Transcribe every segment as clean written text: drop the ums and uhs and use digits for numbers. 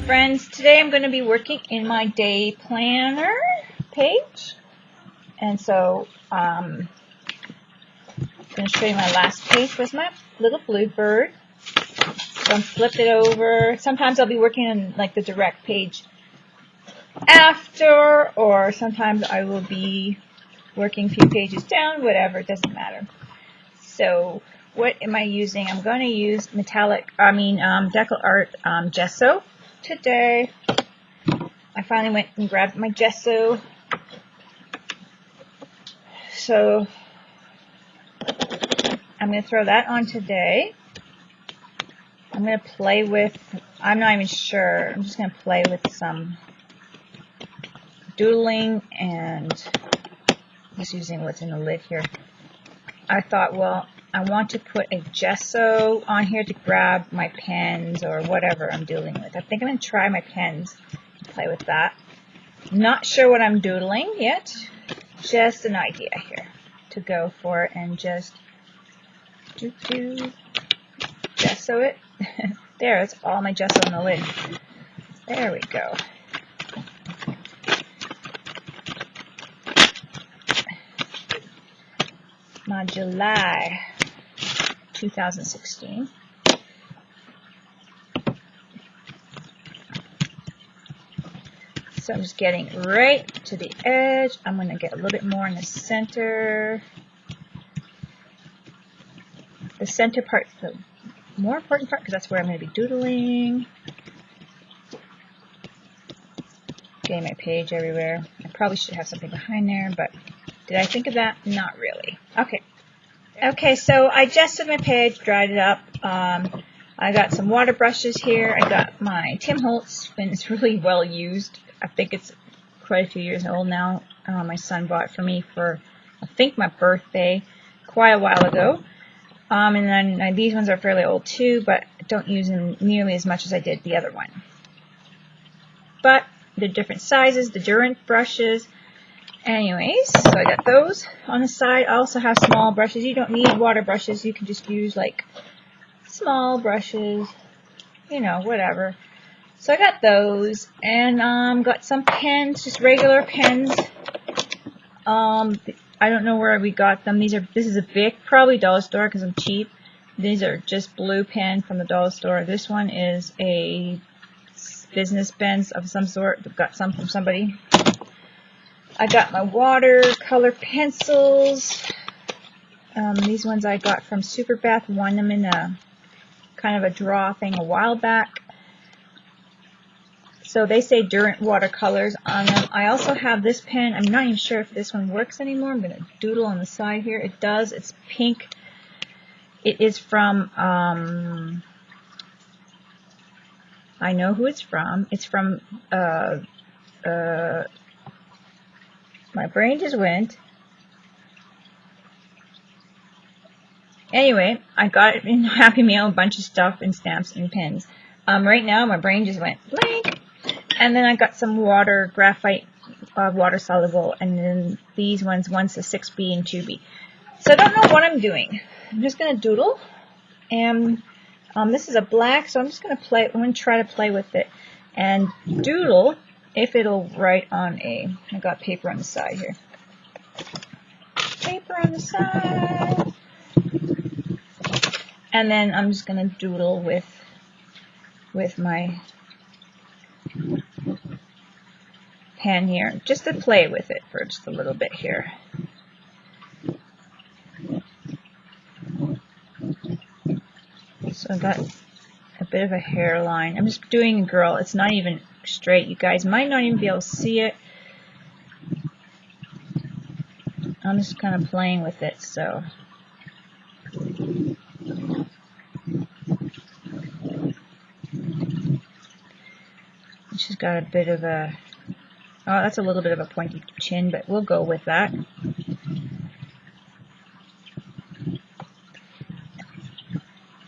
friends, today I'm going to be working in my day planner page, and so I'm going to show you my last page was my little bluebird. So I'm flipped it over. Sometimes I'll be working in like the direct page after, or sometimes I will be working a few pages down, whatever, it doesn't matter. So what am I using? I'm going to use DecoArts gesso today. I finally went and grabbed my gesso. So I'm going to throw that on today. I'm going to play with, I'm not even sure, I'm just going to play with some doodling and just using what's in the lid here. I thought, well, I want to put a gesso on here to grab my pens or whatever I'm doodling with. I think I'm going to try my pens and play with that. Not sure what I'm doodling yet. Just an idea here to go for it and just gesso it. There, it's all my gesso on the lid. There we go. My July 2016. So I'm just getting right to the edge. I'm going to get a little bit more in the center. The center part's the more important part because that's where I'm going to be doodling. Getting my page everywhere. I probably should have something behind there, but did I think of that? Not really. Okay, so I gessoed my page, dried it up. I got some water brushes here. I got my Tim Holtz, and it's really well used. I think it's quite a few years old now. My son bought it for me for, I think, my birthday quite a while ago. And then these ones are fairly old too, but I don't use them nearly as much as I did the other one. But they're different sizes, the Durant brushes. Anyways, so I got those on the side. I also have small brushes. You don't need water brushes. You can just use like small brushes, you know, whatever. So I got those, and got some pens, just regular pens. I don't know where we got them. This is a Bic, probably dollar store because I'm cheap. These are just blue pen from the dollar store. This one is a business pens of some sort. I've got some from somebody. I got my watercolor pencils. These ones I got from Super Bath. Won them in a kind of a draw thing a while back. So they say Durant watercolors on them. I also have this pen. I'm not even sure if this one works anymore. I'm going to doodle on the side here. It does. It's pink. It is from, I know who it's from. It's from, my brain just went. Anyway, I got it in Happy Meal, a bunch of stuff and stamps and pens. Right now, my brain just went blank. And then I got some water, graphite, water soluble, and then these ones, one's a 6B and 2B. So I don't know what I'm doing. I'm just going to doodle. And this is a black, so I'm just going to play. I'm going to try to play with it and doodle. If it'll write on I got paper on the side here. Paper on the side. And then I'm just going to doodle with my pen here, just to play with it for just a little bit here. So I got a bit of a hairline. I'm just doing a girl. It's not even straight. You guys might not even be able to see it. I'm just kind of playing with it, so. She's got a bit of a, oh, that's a little bit of a pointy chin, but we'll go with that.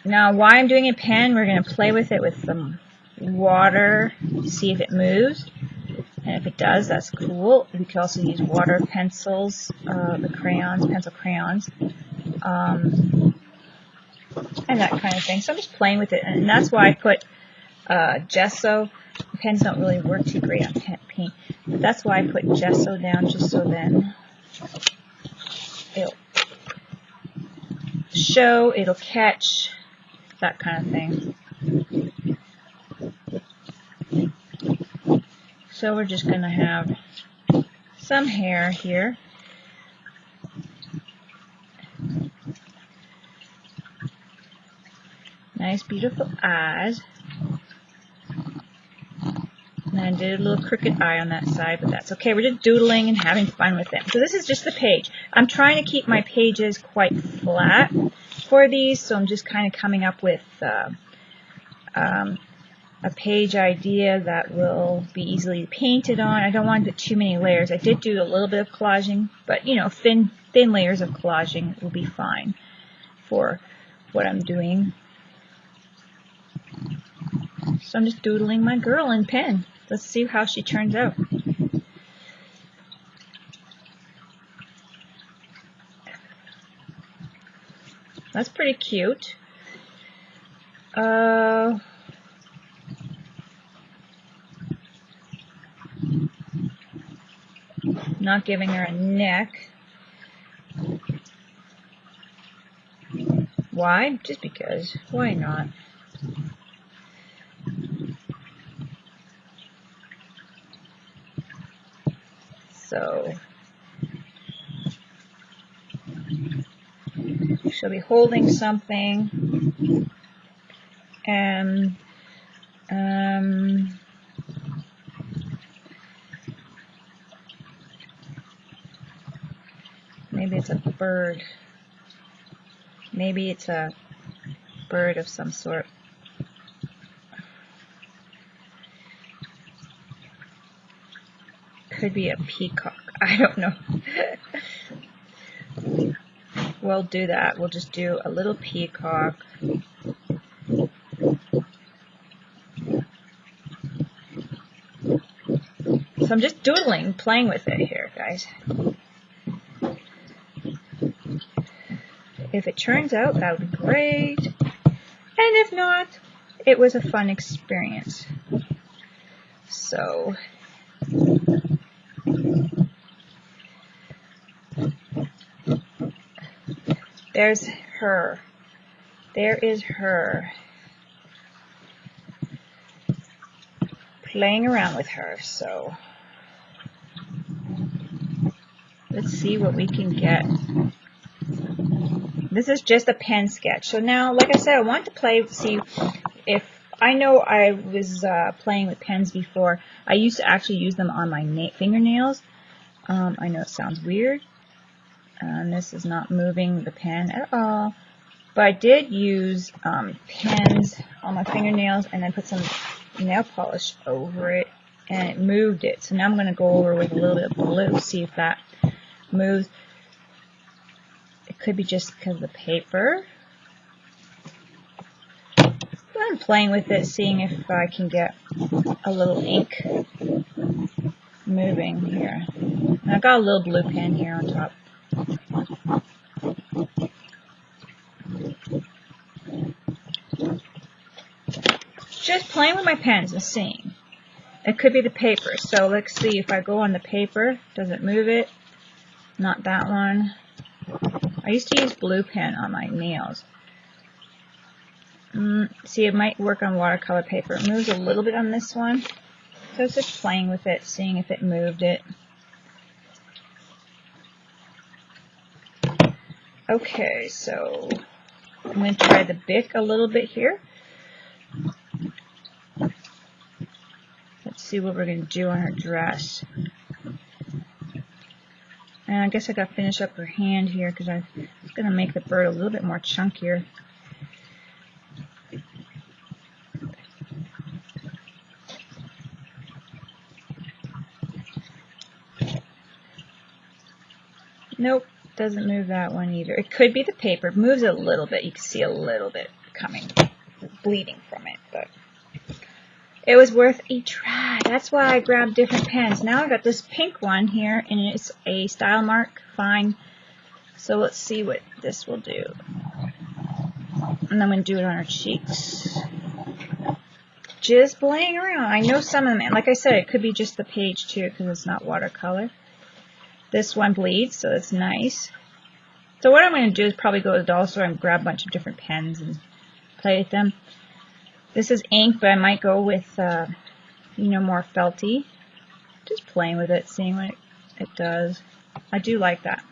Now, why I'm doing a pen, we're going to play with it with some water, see if it moves. And if it does, that's cool. We can also use water pencils, the crayons, pencil crayons, and that kind of thing. So I'm just playing with it, and that's why I put gesso. The pens don't really work too great on paint. But that's why I put gesso down, just so then it'll show, it'll catch, that kind of thing. So we're just going to have some hair here. Nice, beautiful eyes. And I did a little crooked eye on that side, but that's okay. We're just doodling and having fun with them. So this is just the page. I'm trying to keep my pages quite flat for these, so I'm just kind of coming up with a page idea that will be easily painted on. I don't want to put too many layers. I did do a little bit of collaging, but you know, thin layers of collaging will be fine for what I'm doing. So I'm just doodling my girl in pen. Let's see how she turns out. That's pretty cute. Not giving her a neck. Why? Just because. Why not? So she'll be holding something, and maybe it's a bird. Maybe it's a bird of some sort. Could be a peacock. I don't know. We'll do that. We'll just do a little peacock. So I'm just doodling, playing with it here, guys. If it turns out, that would be great. And if not, it was a fun experience. So there's her. There is her. Playing around with her. So let's see what we can get. This is just a pen sketch. So now, like I said, I want to play, see if, I know I was playing with pens before. I used to actually use them on my fingernails. I know it sounds weird. And this is not moving the pen at all. But I did use pens on my fingernails and then put some nail polish over it, and it moved it. So now I'm going to go over with a little bit of blue, see if that moves. It could be just because of the paper. I'm playing with it, seeing if I can get a little ink moving here. And I've got a little blue pen here on top. Just playing with my pens and seeing. It could be the paper. So let's see if I go on the paper. Does it move it? Not that one. I used to use blue pen on my nails. See, it might work on watercolor paper. It moves a little bit on this one. So it's just playing with it, seeing if it moved it. Okay, so I'm going to try the Bic a little bit here. Let's see what we're going to do on her dress. And I guess I got to finish up her hand here because I'm going to make the bird a little bit more chunkier. Nope, doesn't move that one either. It could be the paper. It moves a little bit. You can see a little bit coming, bleeding from it, but it was worth a try. That's why I grabbed different pens. Now I got this pink one here, and it's a style mark fine. So let's see what this will do. And I'm going to do it on her cheeks. just playing around. I know some of them, and like I said, it could be just the page too because it's not watercolor. This one bleeds, so it's nice. So what I'm going to do is probably go to the dollar store and grab a bunch of different pens and play with them. This is ink, but I might go with, more felty. Just playing with it, seeing what it does. I do like that.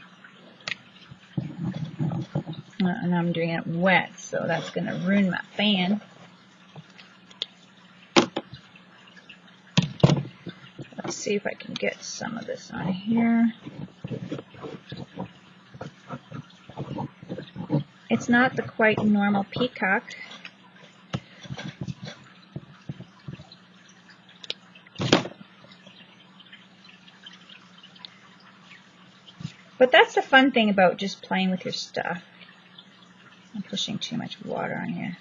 And I'm doing it wet, so that's going to ruin my fan. Let's see if I can get some of this on here. It's not the quite normal peacock. But that's the fun thing about just playing with your stuff. I'm pushing too much water on here.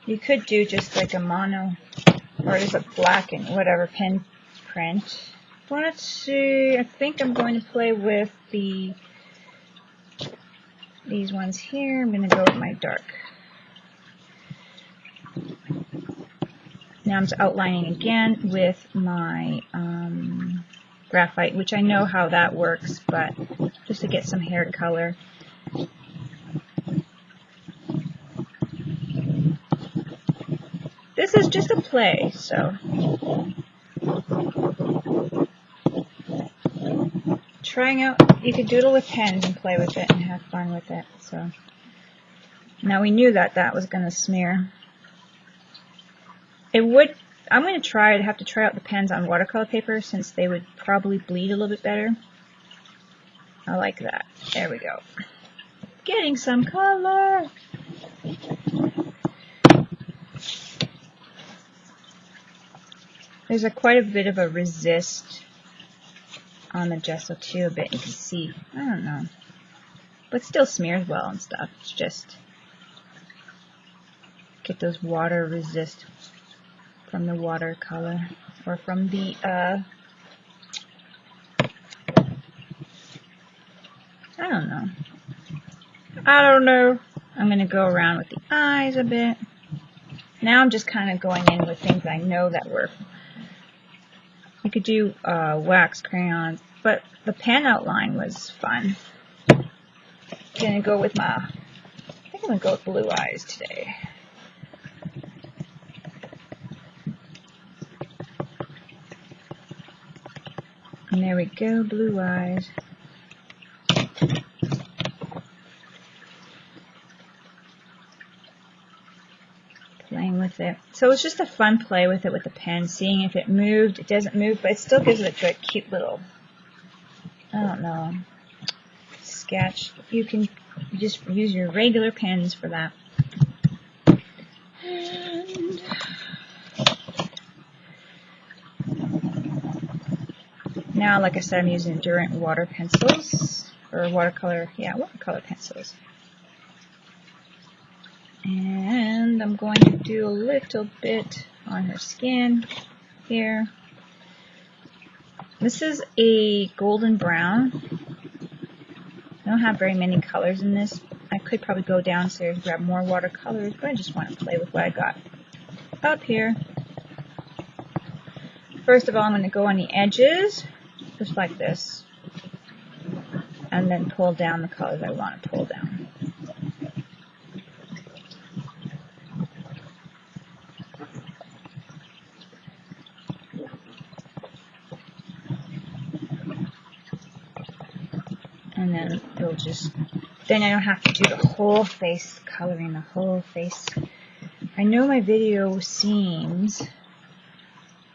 You could do just like a mono, or just a black and whatever pen print. Let's see, I think I'm going to play with these ones here. I'm going to go with my dark. Now I'm outlining again with my graphite, which I know how that works, but just to get some hair color. This is just a play, so trying out, you could doodle with pens and play with it and have fun with it. So now we knew that that was going to smear. It would, I'm going to try, I'd have to try out the pens on watercolor paper since they would probably bleed a little bit better. I like that. There we go. Getting some color. There's quite a bit of a resist on the gesso too, a bit you can see. I don't know. But still smears well and stuff. It's just get those water resist from the watercolor or from the I don't know. I'm going to go around with the eyes a bit. Now I'm just kind of going in with things I know that work. You could do wax crayons, but the pen outline was fun. Gonna go with I think I'm gonna go with blue eyes today. And there we go, blue eyes. Playing with it. So it's just a fun play with it with the pen, seeing if it moved. It doesn't move, but it still gives it a cute little, I don't know, sketch. You can just use your regular pens for that. And now, like I said, I'm using Durant water pencils, or watercolor pencils. And I'm going to do a little bit on her skin here. This is a golden brown. I don't have very many colors in this. I could probably go downstairs and grab more watercolors, but I just want to play with what I got up here. First of all, I'm going to go on the edges, just like this, and then pull down the colors I want to pull down. And then it'll just, then I don't have to do the whole face, coloring the whole face. I know my video seems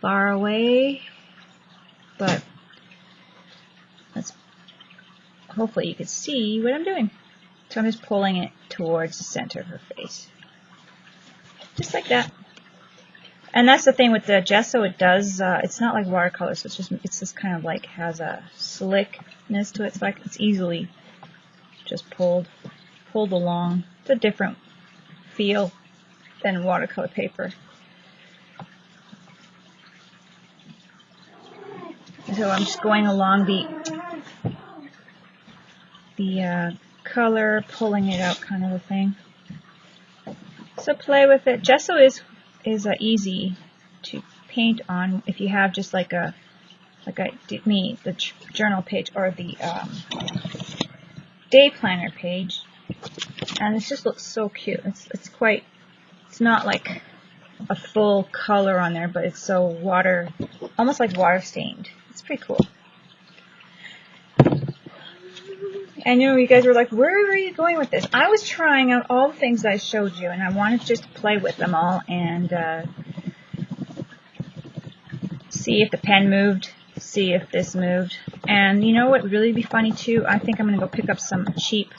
far away, but hopefully you can see what I'm doing. So I'm just pulling it towards the center of her face. Just like that. And that's the thing with the gesso, it does, it's not like watercolor, so it's just kind of like has a slickness to it. It's like it's easily just pulled along. It's a different feel than watercolor paper. So I'm just going along the color, pulling it out kind of a thing. So play with it. Gesso is easy to paint on if you have just like I did me, the journal page or the day planner page, and it just looks so cute. It's not like a full color on there, but it's so almost like water stained. It's pretty cool. And you guys were like, where are you going with this? I was trying out all the things that I showed you, and I wanted just to play with them all and see if the pen moved, see if this moved. And you know what would really be funny too? I think I'm going to go pick up some cheap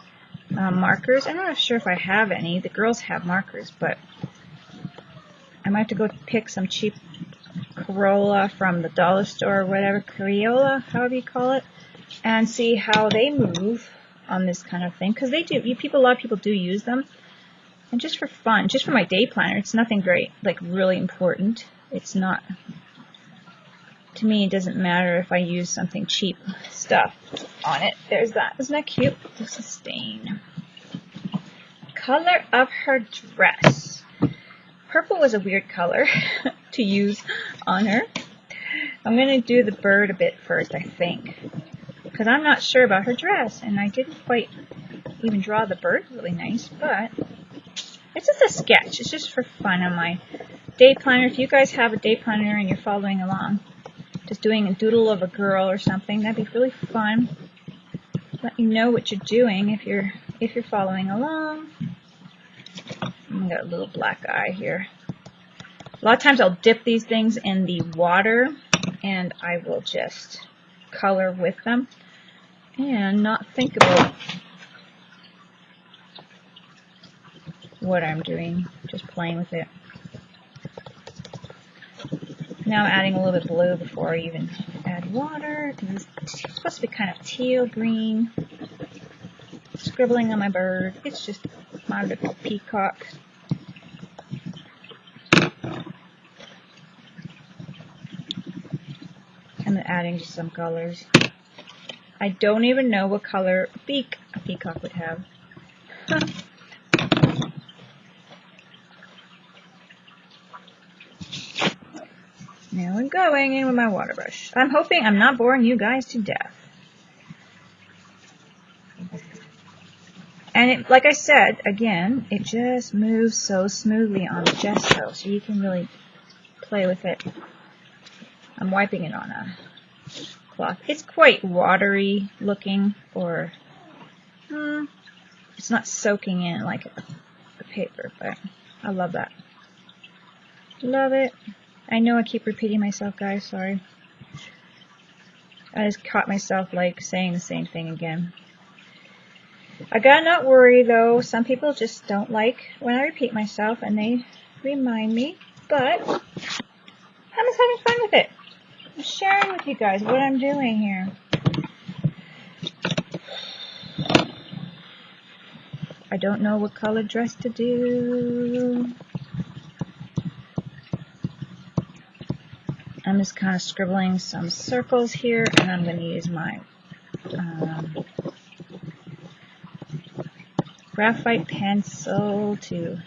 markers. I'm not sure if I have any. The girls have markers, but I might have to go pick some cheap Corolla from the dollar store or whatever, Crayola, however you call it, and see how they move on this kind of thing. Because they do, a lot of people do use them. And just for fun, just for my day planner, it's nothing great, like really important. It's not, to me, it doesn't matter if I use something cheap stuff on it. There's that. Isn't that cute? It's a stain. Color of her dress. Purple was a weird color to use on her. I'm going to do the bird a bit first, I think, because I'm not sure about her dress, and I didn't quite even draw the bird really nice, but it's just a sketch. It's just for fun on my day planner. If you guys have a day planner and you're following along, just doing a doodle of a girl or something, that'd be really fun. Let me know what you're doing if you're following along. I got a little black eye here. A lot of times I'll dip these things in the water and I will just color with them and not think about what I'm doing, just playing with it. Now I'm adding a little bit of blue before I even add water, because it's supposed to be kind of teal green. Scribbling on my bird. It's just my little peacock. I'm adding just some colors. I don't even know what color beak a peacock would have. Now I'm going in with my water brush. I'm hoping I'm not boring you guys to death. And like I said, again, it just moves so smoothly on the gesso, so you can really play with it. I'm wiping it on a cloth. It's quite watery looking, or it's not soaking in like the paper, but I love that. Love it. I know I keep repeating myself, guys, sorry. I just caught myself like saying the same thing again. I gotta not worry though, some people just don't like when I repeat myself and they remind me, but I'm just having fun with it. I'm sharing with you guys what I'm doing here. I don't know what color dress to do. I'm just kind of scribbling some circles here, and I'm going to use my graphite pencil to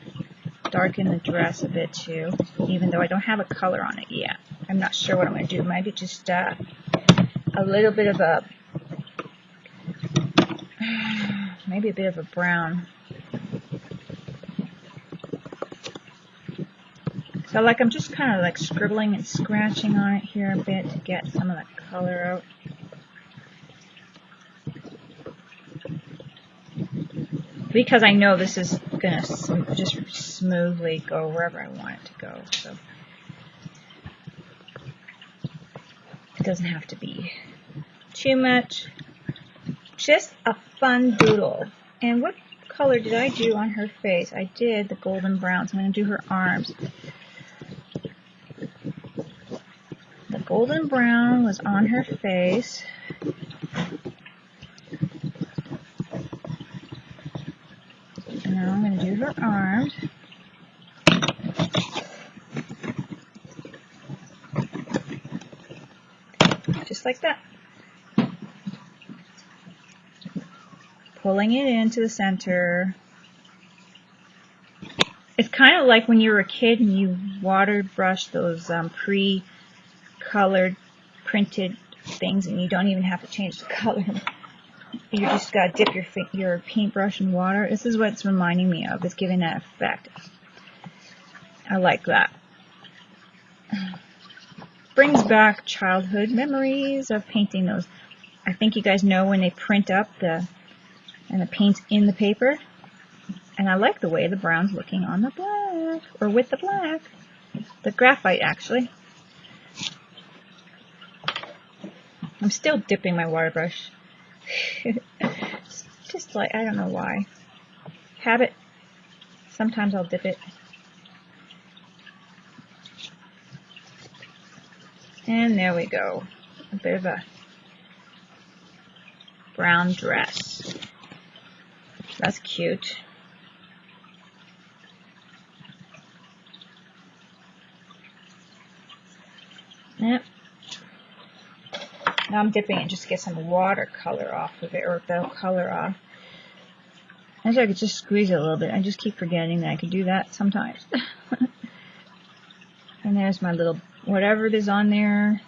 darken the dress a bit too, even though I don't have a color on it yet. I'm not sure what I'm going to do. Maybe just a little bit of a, maybe a bit of a brown. So like I'm just kind of like scribbling and scratching on it here a bit to get some of that color out. Because I know this is going to just smoothly go wherever I want it to go. So it doesn't have to be too much. Just a fun doodle. And what color did I do on her face? I did the golden brown, so I'm going to do her arms. The golden brown was on her face. And now I'm going to do her arms. Just like that. Pulling it into the center. It's kind of like when you were a kid and you water brushed those pre-colored printed things, and you don't even have to change the color. You just gotta dip your paintbrush in water. This is what it's reminding me of. It's giving that effect. I like that. Brings back childhood memories of painting those. I think you guys know when they print up and the paint's in the paper. And I like the way the brown's looking on the black, or with the black. The graphite, actually. I'm still dipping my water brush. Just like, I don't know why. Habit. Sometimes I'll dip it. And there we go. A bit of a brown dress. That's cute. Yep. Now I'm dipping it just to get some watercolor off of it, or the color off. I wish I could just squeeze it a little bit. I just keep forgetting that I could do that sometimes. And there's my little, whatever it is on there.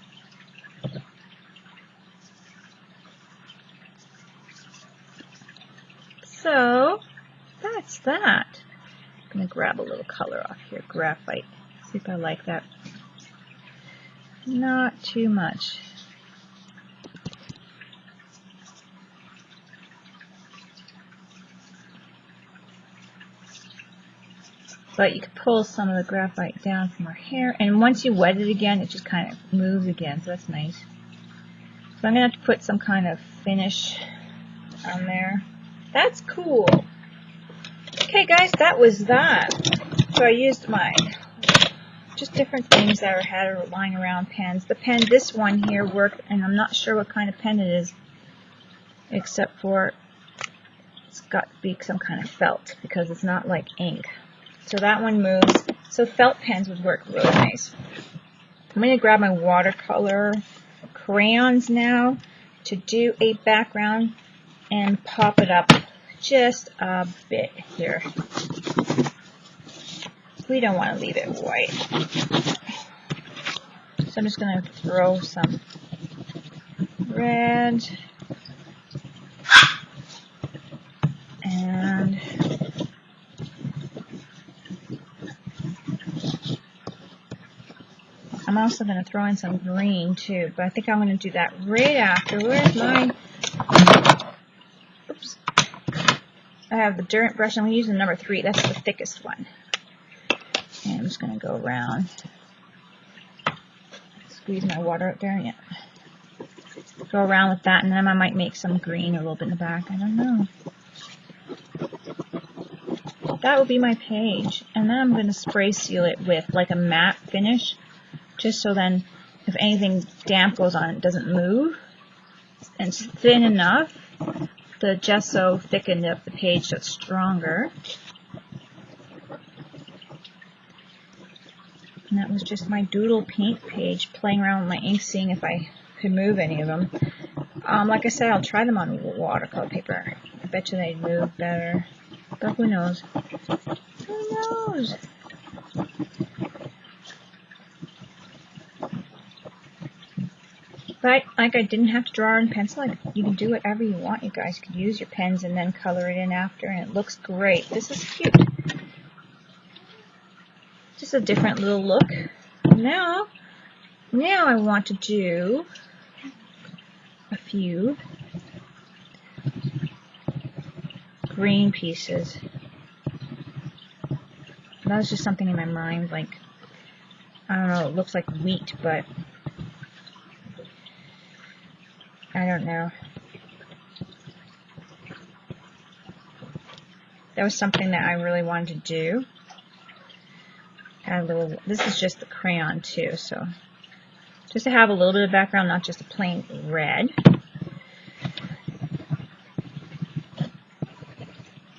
So, that's that. I'm going to grab a little color off here, graphite. See if I like that. Not too much. But you can pull some of the graphite down from her hair. And once you wet it again, it just kind of moves again. So that's nice. So I'm going to have to put some kind of finish on there. That's cool. Okay, guys, that was that. So I used my just different things that I had lying around, pens. The pen, this one here worked, and I'm not sure what kind of pen it is, except for it's got to be some kind of felt, because it's not like ink. So that one moves. So felt pens would work really nice. I'm going to grab my watercolor crayons now to do a background and pop it up just a bit here. We don't want to leave it white. So I'm just going to throw some red and I'm also going to throw in some green too, but I think I'm going to do that right after. Where's my... Oops. I have the Durant brush. I'm going to use the number 3. That's the thickest one. And I'm just going to go around. Squeeze my water out there. Yeah. Go around with that, and then I might make some green a little bit in the back. I don't know. That will be my page. And then I'm going to spray seal it with like a matte finish. Just so then, if anything damp goes on, it doesn't move. And it's thin enough. The gesso thickened up the page so it's stronger. And that was just my doodle paint page, playing around with my ink, seeing if I could move any of them. Like I said, I'll try them on watercolor paper. I bet you they'd move better. But who knows? Who knows? But, like, I didn't have to draw in pencil. You can do whatever you want, you guys. You can use your pens and then color it in after, and it looks great. This is cute. Just a different little look. Now I want to do a few green pieces. That was just something in my mind, like, I don't know, it looks like wheat, but I don't know. That was something that I really wanted to do. Add a little, this is just the crayon too, so just to have a little bit of background, not just a plain red.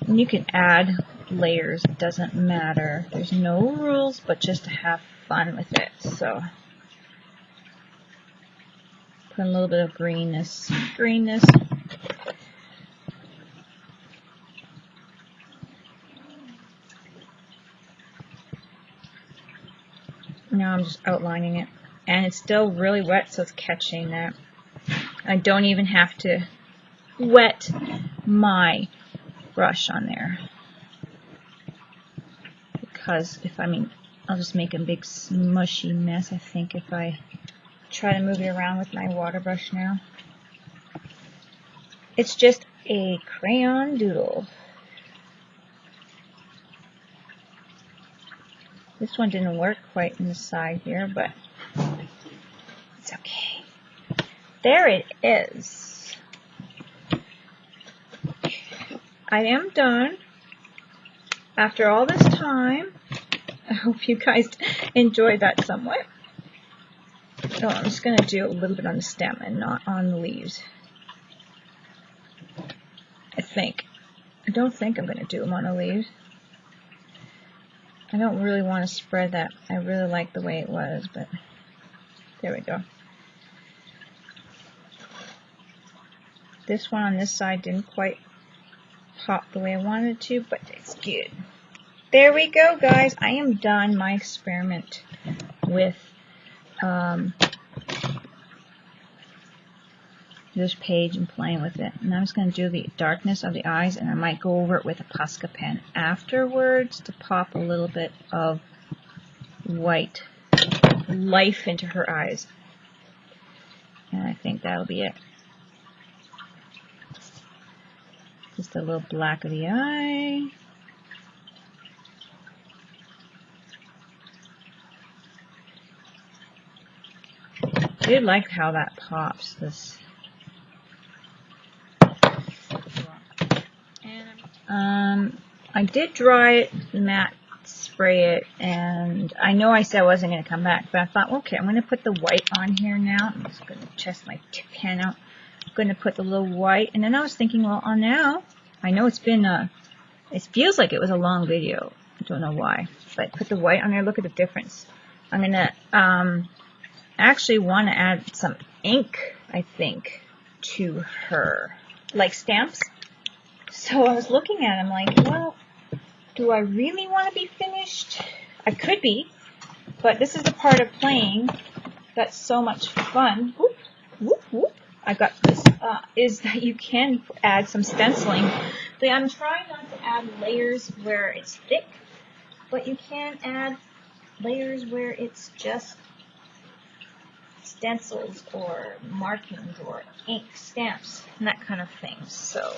And you can add layers, it doesn't matter. There's no rules, but just to have fun with it. So put a little bit of greenness. Now I'm just outlining it. And it's still really wet, so it's catching that. I don't even have to wet my brush on there. Because I'll just make a big smushy mess, I think, if I try to move it around with my water brush now. It's just a crayon doodle. This one didn't work quite in the side here, but it's okay. There it is. I am done. After all this time, I hope you guys enjoyed that somewhat. So I'm just going to do a little bit on the stem and not on the leaves. I don't think I'm going to do them on the leaves. I don't really want to spread that. I really like the way it was, but there we go. This one on this side didn't quite pop the way I wanted it to, but it's good. There we go, guys. I am done my experiment with this page and playing with it. And I'm just going to do the darkness of the eyes, and I might go over it with a Posca pen afterwards to pop a little bit of white life into her eyes. And I think that'll be it. Just a little black of the eye. I do like how that pops, this. I did dry it, matte spray it, and I know I said I wasn't going to come back, but I thought, okay, I'm going to put the white on here now. I'm just going to test my pen out. I'm going to put the little white, and then I was thinking, well, now, I know it's been, it feels like it was a long video. I don't know why, but put the white on there. Look at the difference. I'm going to actually want to add some ink, I think, to her, like stamps. So I was looking at it, I'm like, well, do I really want to be finished? I could be, but this is the part of playing that's so much fun. Whoop, whoop, whoop. I got this, is that you can add some stenciling. But I'm trying not to add layers where it's thick, but you can add layers where it's just stencils or markings or ink stamps and that kind of thing. So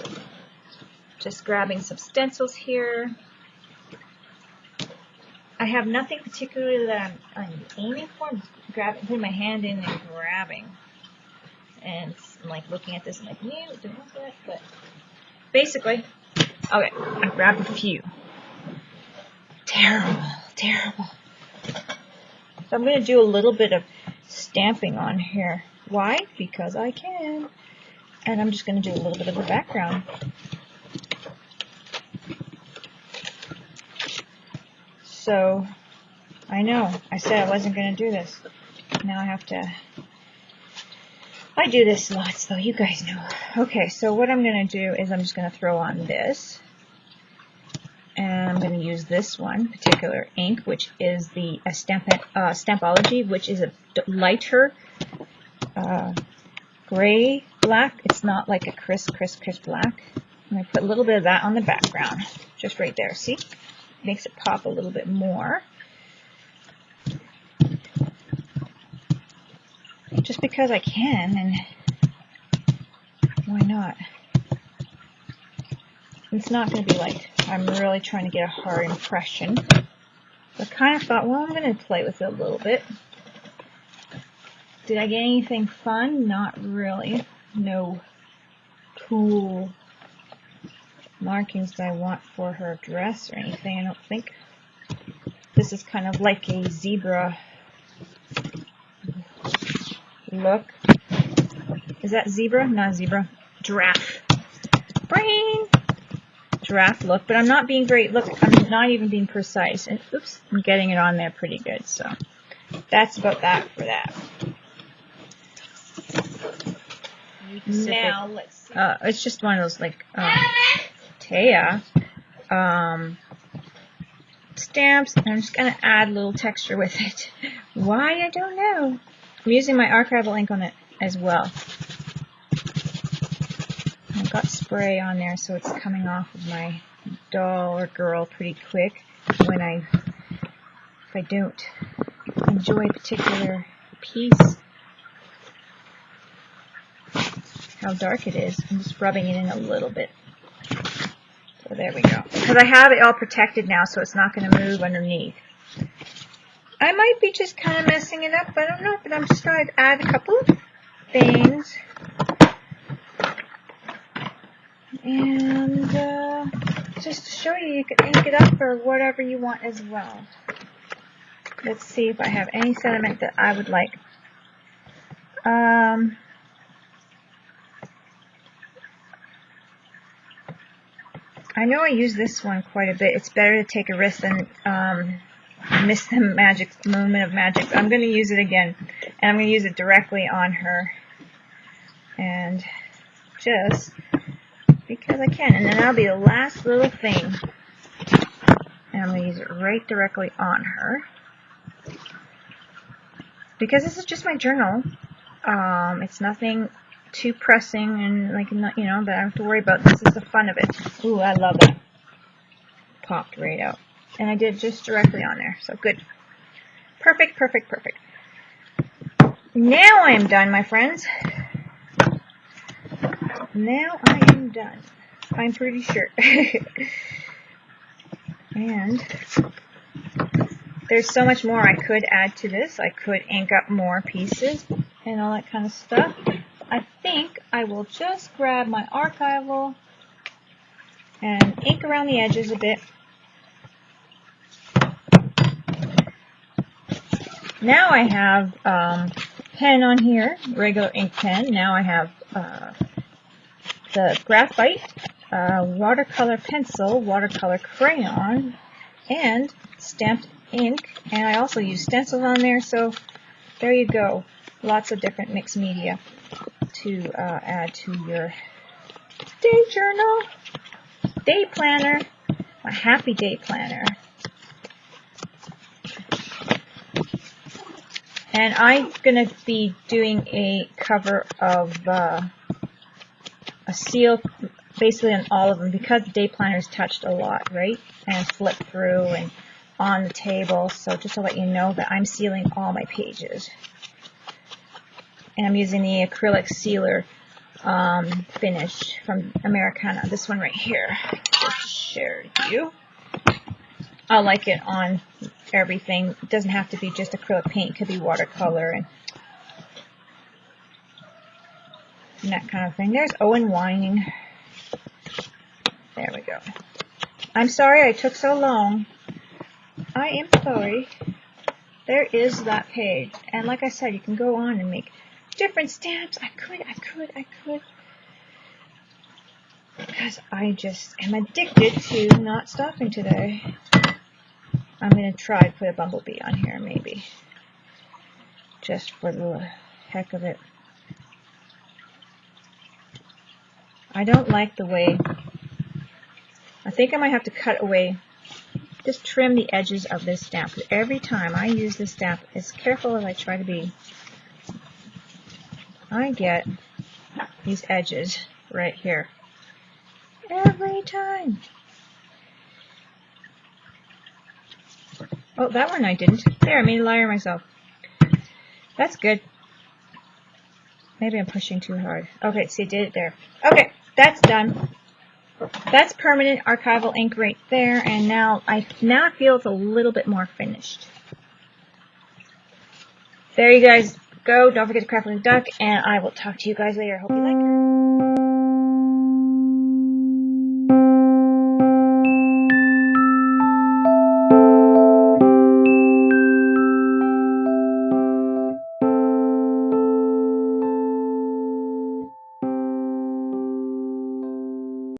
just grabbing some stencils here. I have nothing particularly that I'm aiming for. I'm just putting my hand in and grabbing. And I'm like looking at this and like, yeah, don't want that. But basically, okay, I grabbed a few. Terrible, terrible. So I'm going to do a little bit of stamping on here. Why? Because I can. And I'm just going to do a little bit of the background. So, I know, I said I wasn't going to do this. Now I have to, I do this lots though, you guys know. Okay, so what I'm going to do is I'm just going to throw on this. And I'm going to use this one particular ink, which is the Stampology, which is a lighter gray black. It's not like a crisp black. And I put a little bit of that on the background, just right there, see? Makes it pop a little bit more. Just because I can, and why not? It's not going to be like I'm really trying to get a hard impression. But I kind of thought, well, I'm going to play with it a little bit. Did I get anything fun? Not really. No cool markings that I want for her dress or anything, I don't think. This is kind of like a zebra look. Is that zebra? Not zebra. Giraffe. Brain! Giraffe look, but I'm not being very, look, I'm not even being precise. And oops, I'm getting it on there pretty good, so that's about that for that. Now, let's see. It's just one of those, like, Taya stamps, and I'm just going to add a little texture with it. Why? I don't know. I'm using my archival ink on it as well. I've got spray on there, so it's coming off of my doll or girl pretty quick when if I don't enjoy a particular piece. How dark it is. I'm just rubbing it in a little bit. So there we go. Because I have it all protected now, so it's not going to move underneath. I might be just kind of messing it up, I don't know, but I'm just going to add a couple of things. And just to show you, you can ink it up for whatever you want as well. Let's see if I have any sentiment that I would like. I know I use this one quite a bit. It's better to take a risk than miss the magic moment of magic. But I'm going to use it again, and I'm going to use it directly on her, and just because I can. And then that'll be the last little thing, and I'm going to use it right directly on her because this is just my journal. It's nothing too pressing and like, you know, that I have to worry about. This is the fun of it. Ooh, I love that. Popped right out. And I did just directly on there. So good. Perfect, perfect, perfect. Now I am done, my friends. Now I am done. I'm pretty sure. And there's so much more I could add to this. I could ink up more pieces and all that kind of stuff. I think I will just grab my archival and ink around the edges a bit. Now I have pen on here, regular ink pen. Now I have the graphite, watercolor pencil, watercolor crayon, and stamped ink. And I also use stencils on there, so there you go. Lots of different mixed media to add to your day journal, day planner, a happy day planner. And I'm going to be doing a cover of a seal basically on all of them because the day planner is touched a lot, right? And flipped through and on the table. So just to let you know that I'm sealing all my pages. And I'm using the acrylic sealer finish from Americana. This one right here. Just share with you. I like it on everything. It doesn't have to be just acrylic paint. It could be watercolor and that kind of thing. There's Owen whining. There we go. I'm sorry I took so long. I am sorry. There is that page. And like I said, you can go on and make different stamps. I could. Because I just am addicted to not stopping today. I'm going to try to put a bumblebee on here, maybe. Just for the heck of it. I don't like the way... I think I might have to cut away, just trim the edges of this stamp. Every time I use this stamp, as careful as I try to be, I get these edges right here. Every time. Oh, that one I didn't. There, I made a liar myself. That's good. Maybe I'm pushing too hard. Okay, see, I did it there. Okay, that's done. That's permanent archival ink right there, and now I feel it's a little bit more finished. There you guys go. Don't forget to craft like a duck, and I will talk to you guys later. Hope you like it.